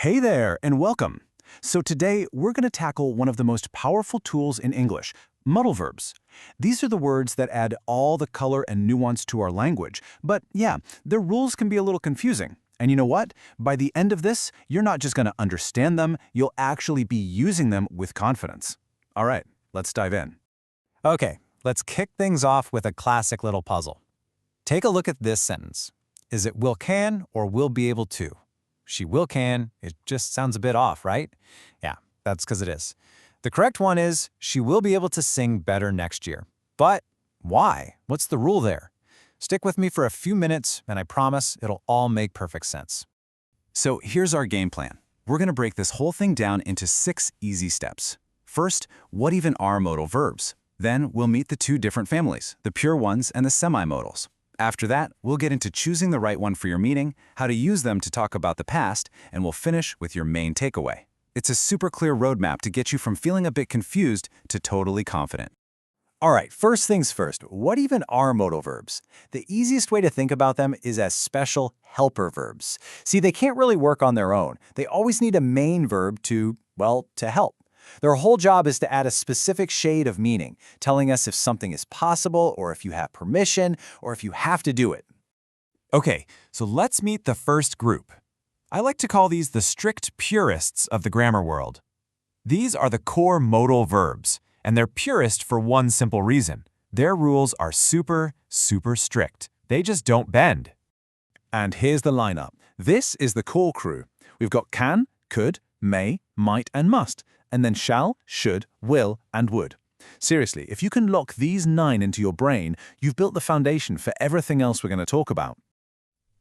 Hey there, and welcome. So today, we're going to tackle one of the most powerful tools in English, modal verbs. These are the words that add all the color and nuance to our language, but yeah, their rules can be a little confusing. And you know what? By the end of this, you're not just going to understand them, you'll actually be using them with confidence. All right, let's dive in. Okay, let's kick things off with a classic little puzzle. Take a look at this sentence. Is it will can or will be able to? She will can. It just sounds a bit off, right? Yeah, that's because it is. The correct one is she will be able to sing better next year. But why? What's the rule there? Stick with me for a few minutes, and I promise it'll all make perfect sense. So here's our game plan. We're going to break this whole thing down into 6 easy steps. First, what even are modal verbs? Then we'll meet the 2 different families, the pure ones and the semi-modals. After that, we'll get into choosing the right one for your meaning, how to use them to talk about the past, and we'll finish with your main takeaway. It's a super clear roadmap to get you from feeling a bit confused to totally confident. All right, first things first, what even are modal verbs? The easiest way to think about them is as special helper verbs. See, they can't really work on their own. They always need a main verb to help. Their whole job is to add a specific shade of meaning, telling us if something is possible, or if you have permission, or if you have to do it. Okay, so let's meet the first group. I like to call these the strict purists of the grammar world. These are the core modal verbs, and they're purist for one simple reason. Their rules are super, super strict. They just don't bend. And here's the lineup. This is the core crew. We've got can, could, may, might, and must, and then shall, should, will, and would. Seriously, if you can lock these 9 into your brain, you've built the foundation for everything else we're going to talk about.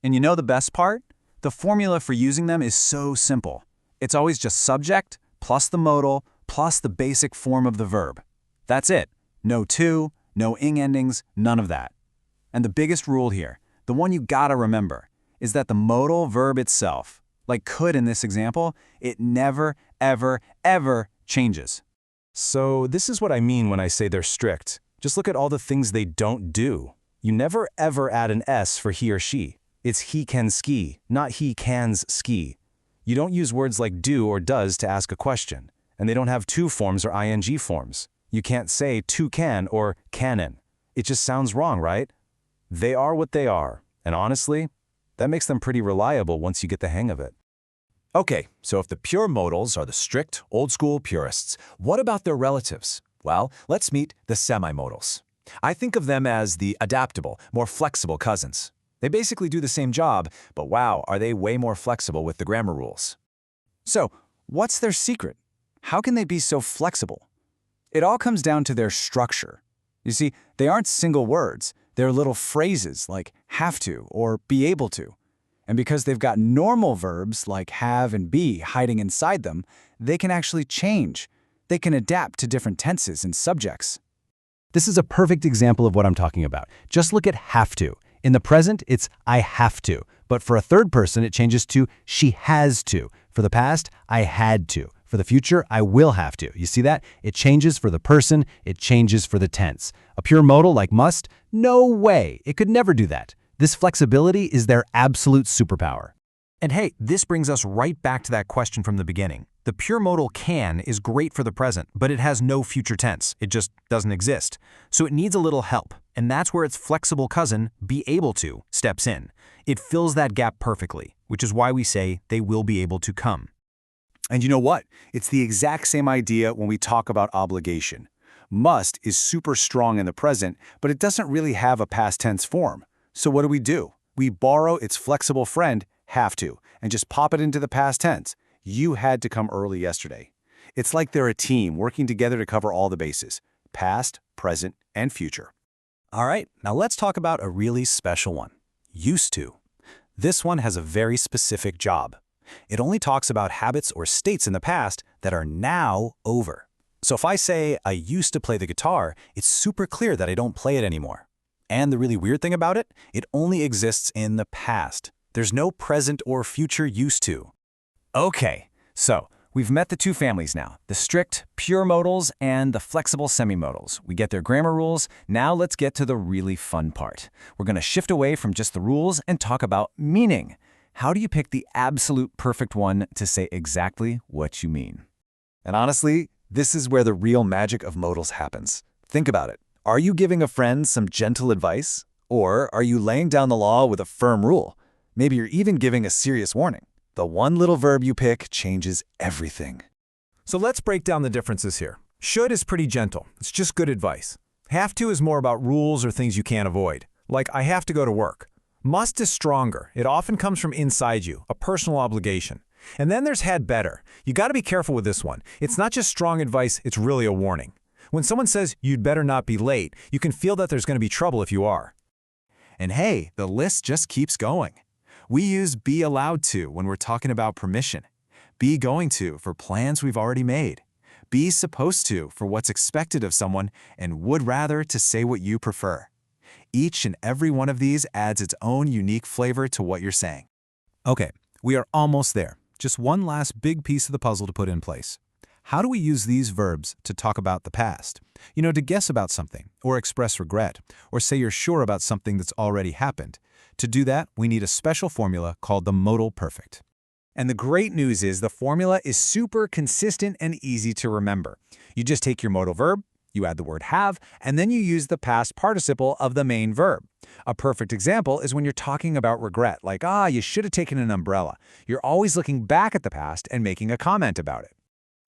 And you know the best part? The formula for using them is so simple. It's always just subject, plus the modal, plus the basic form of the verb. That's it. No to, no ing endings, none of that. And the biggest rule here, the one you gotta remember, is that the modal verb itself, like could in this example, it never, ever, ever changes. So this is what I mean when I say they're strict. Just look at all the things they don't do. You never ever add an S for he or she. It's he can ski, not he cans ski. You don't use words like do or does to ask a question, and they don't have to forms or ing forms. You can't say to can or canon. It just sounds wrong, right? They are what they are, and honestly, that makes them pretty reliable once you get the hang of it. Okay, so if the pure modals are the strict, old-school purists, what about their relatives? Well, let's meet the semi-modals. I think of them as the adaptable, more flexible cousins. They basically do the same job, but wow, are they way more flexible with the grammar rules. So, what's their secret? How can they be so flexible? It all comes down to their structure. You see, they aren't single words. They're little phrases like have to or be able to. And because they've got normal verbs like have and be hiding inside them, they can actually change. They can adapt to different tenses and subjects. This is a perfect example of what I'm talking about. Just look at have to. In the present, it's I have to. But for a third person, it changes to she has to. For the past, I had to. For the future, I will have to. You see that? It changes for the person, it changes for the tense. A pure modal like must? No way. It could never do that. This flexibility is their absolute superpower. And hey, this brings us right back to that question from the beginning. The pure modal can is great for the present, but it has no future tense. It just doesn't exist. So it needs a little help, and that's where its flexible cousin, be able to, steps in. It fills that gap perfectly, which is why we say they will be able to come. And you know what? It's the exact same idea when we talk about obligation. Must is super strong in the present, but it doesn't really have a past tense form. So what do? We borrow its flexible friend, have to, and just pop it into the past tense. You had to come early yesterday. It's like they're a team working together to cover all the bases, past, present, and future. All right, now let's talk about a really special one, used to. This one has a very specific job. It only talks about habits or states in the past that are now over. So if I say, I used to play the guitar, it's super clear that I don't play it anymore. And the really weird thing about it, it only exists in the past. There's no present or future used to. Okay, so we've met the 2 families now, the strict, pure modals and the flexible semi-modals. We get their grammar rules. Now let's get to the really fun part. We're going to shift away from just the rules and talk about meaning. how do you pick the absolute perfect one to say exactly what you mean? And honestly, this is where the real magic of modals happens. Think about it. Are you giving a friend some gentle advice? Or are you laying down the law with a firm rule? Maybe you're even giving a serious warning. The one little verb you pick changes everything. So let's break down the differences here. Should is pretty gentle. It's just good advice. Have to is more about rules or things you can't avoid. Like, I have to go to work. Must is stronger. It often comes from inside you, a personal obligation. And then there's had better. You got to be careful with this one. It's not just strong advice, it's really a warning. When someone says you'd better not be late, you can feel that there's going to be trouble if you are. And hey, the list just keeps going. We use be allowed to when we're talking about permission. Be going to for plans we've already made. Be supposed to for what's expected of someone, and would rather to say what you prefer. Each and every one of these adds its own unique flavor to what you're saying. Okay, we are almost there. Just one last big piece of the puzzle to put in place. How do we use these verbs to talk about the past? You know, to guess about something, or express regret, or say you're sure about something that's already happened. To do that, we need a special formula called the modal perfect. And the great news is the formula is super consistent and easy to remember. You just take your modal verb, you add the word have, and then you use the past participle of the main verb. A perfect example is when you're talking about regret, like, you should have taken an umbrella. You're always looking back at the past and making a comment about it.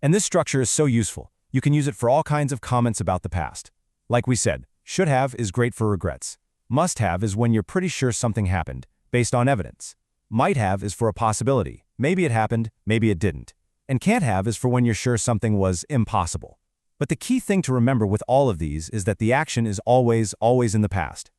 And this structure is so useful. You can use it for all kinds of comments about the past. Like we said, should have is great for regrets. Must have is when you're pretty sure something happened, based on evidence. Might have is for a possibility. Maybe it happened, maybe it didn't. And can't have is for when you're sure something was impossible. But the key thing to remember with all of these is that the action is always in the past.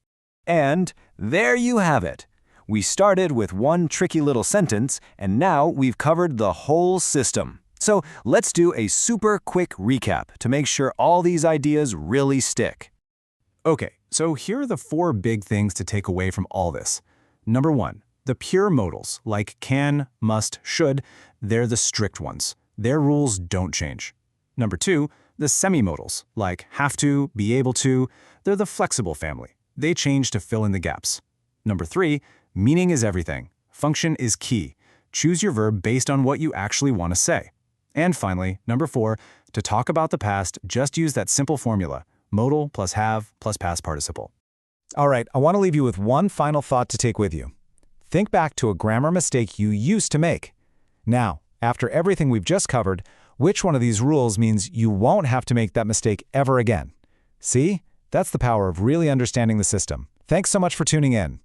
And there you have it. We started with one tricky little sentence, and now we've covered the whole system. So let's do a super quick recap to make sure all these ideas really stick. Okay, so here are the 4 big things to take away from all this. Number 1, the pure modals, like can, must, should, they're the strict ones. Their rules don't change. Number 2, the semi-modals, like have to, be able to, they're the flexible family. They change to fill in the gaps. Number 3, meaning is everything. Function is key. Choose your verb based on what you actually want to say. And finally, number 4, to talk about the past, just use that simple formula, modal plus have plus past participle. All right, I want to leave you with one final thought to take with you. Think back to a grammar mistake you used to make. Now, after everything we've just covered, which one of these rules means you won't have to make that mistake ever again? See? That's the power of really understanding the system. Thanks so much for tuning in.